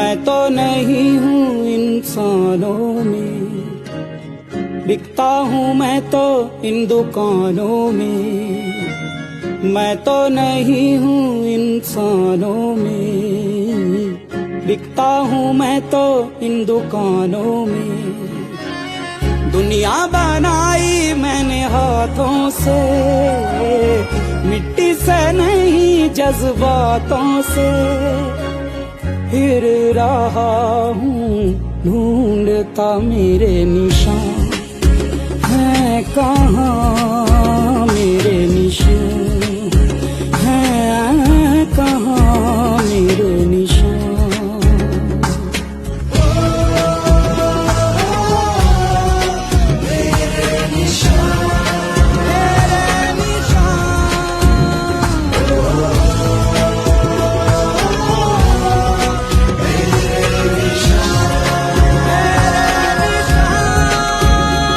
मैं तो नहीं हूँ इंसानों में, बिकता हूँ मैं तो इन दुकानों में। मैं तो नहीं हूँ इंसानों में, बिकता हूँ मैं तो इन दुकानों में। दुनिया बनाई मैंने हाथों से, मिट्टी से नहीं जज्बातों से। फिर रहा हूँ ढूंढता मेरे निशान हैं कहाँ।